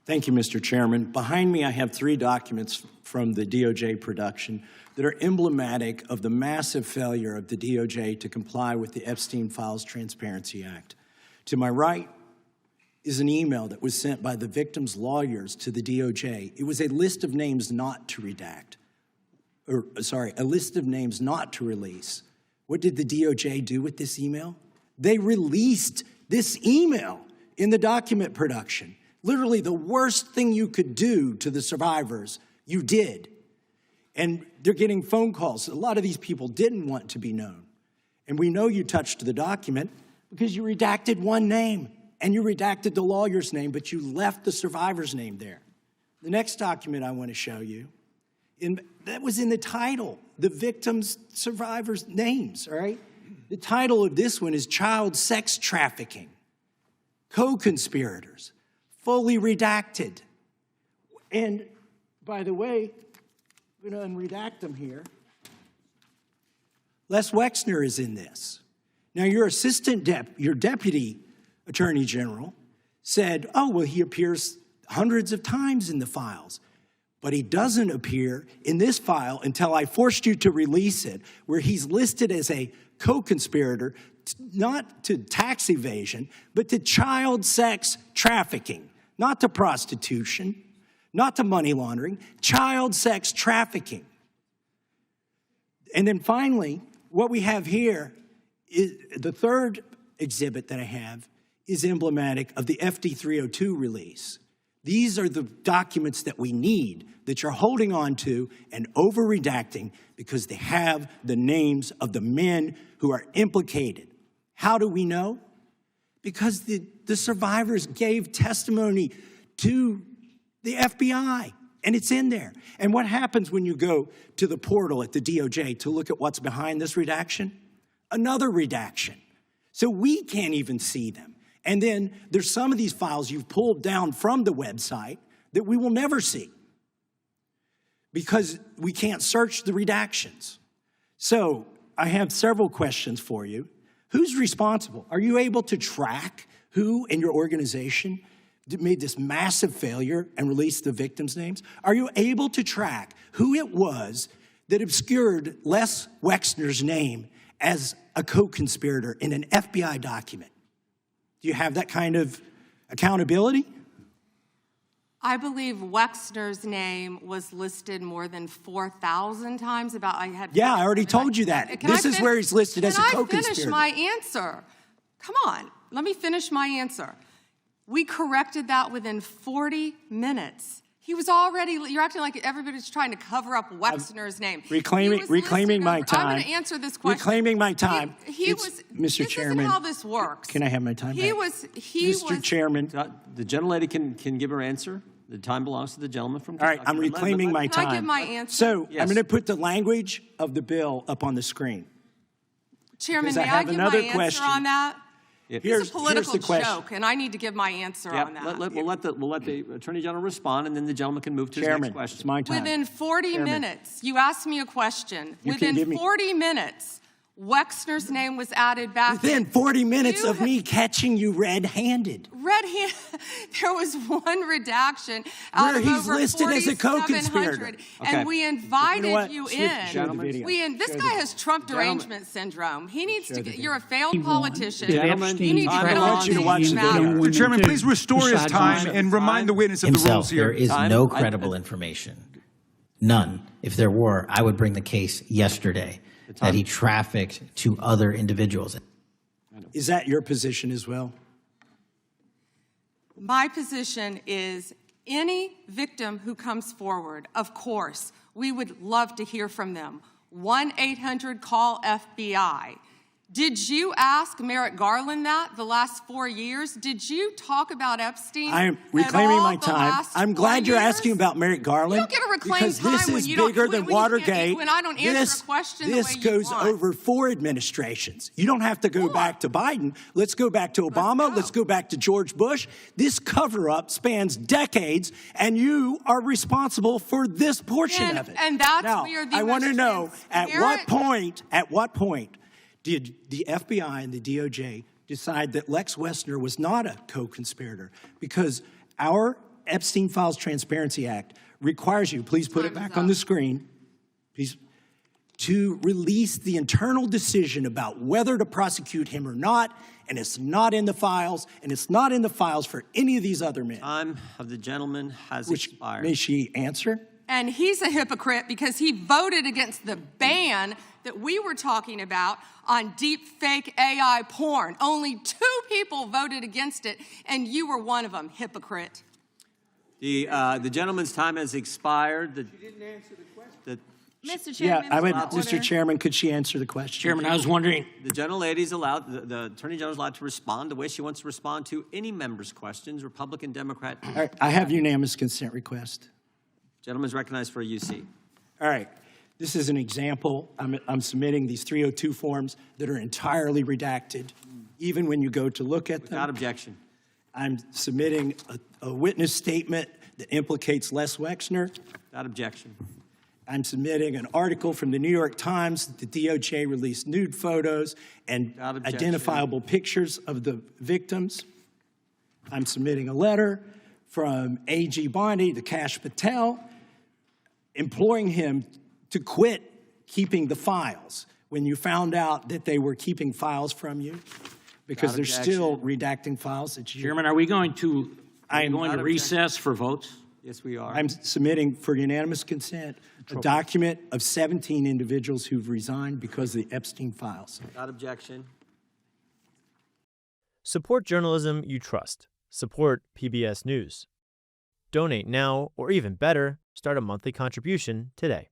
Thank you, Mr. Chairman. Behind me, I have 3 documents from the DOJ production that are emblematic of the massive failure of the DOJ to comply with the Epstein Files Transparency Act. To my right is an email that was sent by the victim's lawyers to the DOJ. It was a list of names not to redact, a list of names not to release. What did the DOJ do with this email? They released this email in the document production. Literally the worst thing you could do to the survivors, you did. And they're getting phone calls. A lot of these people didn't want to be known. And we know you touched the document because you redacted one name and you redacted the lawyer's name, but you left the survivor's name there. The next document I want to show you, that was in the title, the victim's survivors' names, all right? The title of this one is Child Sex Trafficking, Co-Conspirators, fully redacted. And by the way, I'm going to unredact them here. Les Wexner is in this. Now, your your deputy attorney general said, oh, well, he appears hundreds of times in the files, but he doesn't appear in this file until I forced you to release it, where he's listed as a co-conspirator, not to tax evasion, but to child sex trafficking, not to prostitution, not to money laundering, child sex trafficking. And then finally, what we have here is the third exhibit that I have is emblematic of the FD 302 release. These are the documents that we need that you're holding on to and over-redacting because they have the names of the men who are implicated. How do we know? Because the survivors gave testimony to the FBI, and it's in there. And what happens when you go to the portal at the DOJ to look at what's behind this redaction? Another redaction. So we can't even see them. And then there's some of these files you've pulled down from the website that we will never see because we can't search the redactions. So I have several questions for you. Who's responsible? Are you able to track who in your organization made this massive failure and released the victims' names? Are you able to track who it was that obscured Les Wexner's name as a co-conspirator in an FBI document? Do you have that kind of accountability? I believe Wexner's name was listed more than 4,000 times. Yeah, I already told you that. This is where he's listed as a co-conspirator. Can I finish my answer? Come on, let me finish my answer. We corrected that within 40 minutes. He was already, you're acting like everybody's trying to cover up Wexner's name. Reclaiming my time. I'm going to answer this question. Reclaiming my time. Mr. Chairman. This is how this works. Can I have my time back? Mr. Chairman. The gentlelady can give her answer. The time belongs to the gentleman from Kentucky. All right, I'm reclaiming my time. Can I give my answer? So yes. I'm going to put the language of the bill up on the screen. Chairman, may I give my answer on that? It's a political joke, and I need to give my answer on that. We'll let the Attorney General respond, and then the gentleman can move to his next question. It's my time. Within 40 minutes, you asked me a question. Within 40 minutes, Wexner's name was added back. Within 40 minutes of me catching you red-handed. Red-handed? There was one redaction out of over 4,700, and we invited you in. This guy has Trump derangement syndrome. He needs to get, you're a failed politician. You need to get on these matters. Mr. Chairman, please restore his time and remind the witness of the rules here. There is no credible information. None. If there were, I would bring the case yesterday that he trafficked to other individuals. Is that your position as well? My position is any victim who comes forward, of course, we would love to hear from them. 1-800-CALL-FBI. Did you ask Merrick Garland that the last 4 years? Did you talk about Epstein? I am reclaiming my time. I'm glad you're asking about Merrick Garland. You don't get to reclaim time this is when you don't, bigger than Watergate. When I don't answer a question the way you goes want. over 4 administrations. You don't have to go back to Biden. Let's go back to Obama. Let's go back to George Bush. This cover-up spans decades, and you are responsible for this portion of it. And that's now, where the I want to know at what point did the FBI and the DOJ decide that Lex Wexner was not a co-conspirator? Because our Epstein Files Transparency Act requires you, please put it back on the screen, please, to release the internal decision about whether to prosecute him or not, and it's not in the files, and it's not in the files for any of these other men. Time of the gentleman has Which, expired. may she answer? And he's a hypocrite because he voted against the ban that we were talking about on deep fake AI porn. Only 2 people voted against it, and you were one of them, hypocrite. The gentleman's time has expired. She didn't answer the question. Mr. Chairman, Mr. Chairman, could she answer the question? Chairman, I was wondering. The gentlelady's allowed, the Attorney General is allowed to respond the way she wants to respond to any member's questions, Republican, Democrat. All right, I have unanimous consent request. Gentleman's recognized for a UC. All right, this is an example. I'm submitting these 302 forms that are entirely redacted, even when you go to look at them. Without objection. I'm submitting a witness statement that implicates Les Wexner. Without objection. I'm submitting an article from the New York Times that the DOJ released nude photos and identifiable pictures of the victims. I'm submitting a letter from A.G. Bondi to Kash Patel, imploring him to quit keeping the files when you found out that they were keeping files from you, because they're still redacting files. Chairman, are we going to recess for votes? Yes, we are. I'm submitting for unanimous consent a document of 17 individuals who've resigned because of the Epstein files. Without objection. Support journalism you trust. Support PBS News. Donate now, or even better, start a monthly contribution today.